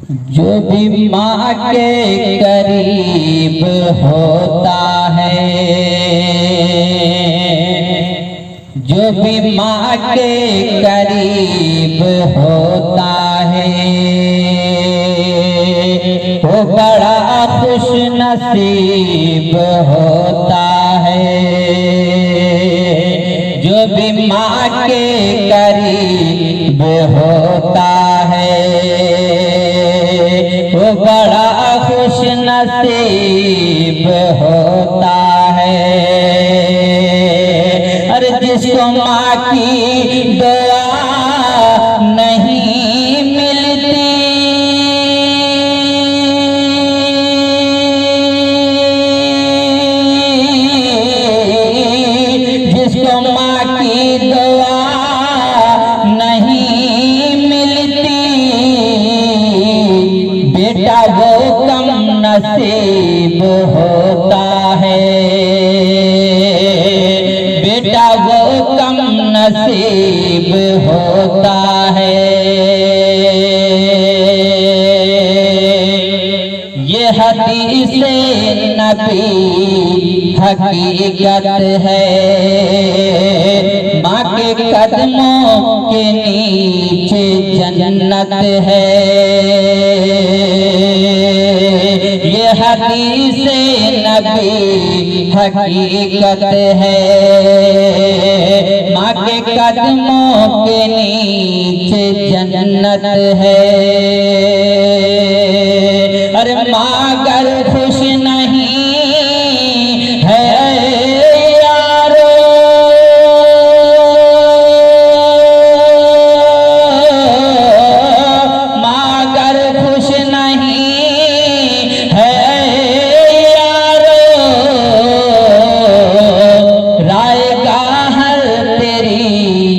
जो भी माँ के करीब होता है, जो भी माँ के करीब होता है, वो बड़ा खुश नसीब होता है। जो भी माँ के करीब होता है, वो बड़ा खुश नसीब होता है। अरे जिसको माँ की दुआ नहीं मिलती, जिसको माँ की दुआ नहीं मिलती, बेटा वो कम नसीब होता है, बेटा वो कम नसीब होता है। ये हदीस नबी हकीकत है, माँ के कदमों के नीचे जन्नत है। ये हदीस नबी हकीकत है, माँ के कदमों के नीचे जन्नत है। अरे माँ अगर खुश नहीं है यारो, माँ अगर खुश नहीं है यारो, रायगा हर तेरी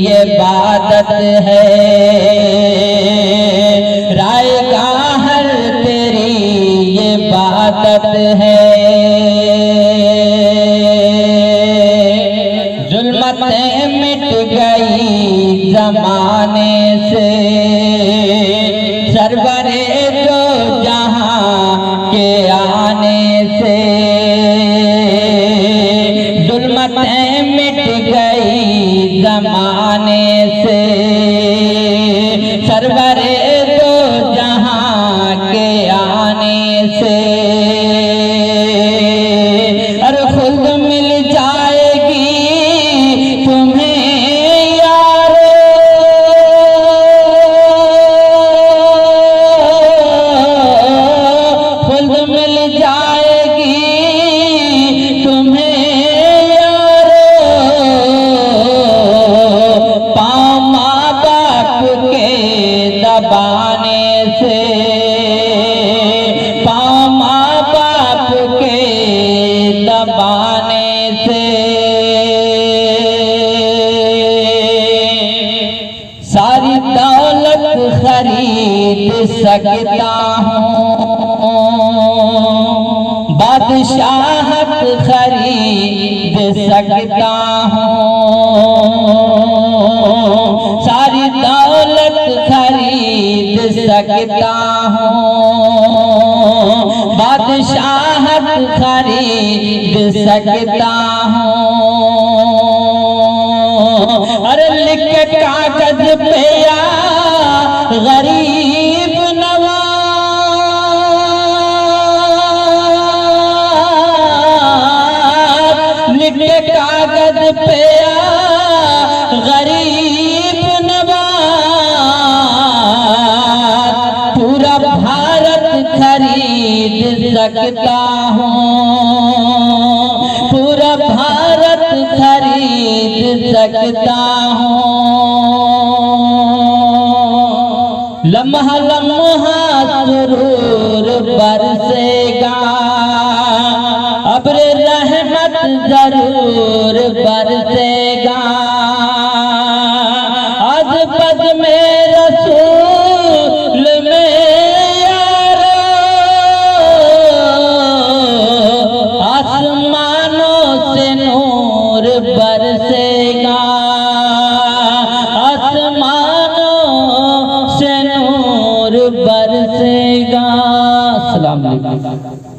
ये इबादत है, रायगा हर तेरी ये इबादत है। जुल्मतें मिट गई जमाने से, सरवरे दो जहां के आने से, जुल्मतें मिट गई जमाने से, सरवरे दो जहां के आने से। अरे खुद मिल जाएगी तुम्हें यारो, खुद मिल जाएगी तुम्हें यारो, पाँव माँ बाप के दबाने से, पाँव माँ बाप के दबाने से। सारी दौलत खरीद सकता हूँ, बादशाहत खरीद सकता हूँ, सारी दौलत खरीद सकता हूँ, बादशाहत खरीद सकता हूँ। अरे लिख के कागज पे या गरीब नवाज, लिख के कागज पे या गरीब नवाज, पूरा भारत खरीद सकता हूँ, पूरा भारत खरीद सकता हूँ। लम्हा लम्हा सुरूर बरसेगा, अब्र रहमत जरूर बरसेगा। आज पद में रसूल में यारो, आसमानों से नूर बरसेगा, आसमानों से नूर बरसेगा। अस्सलाम वालेकुम।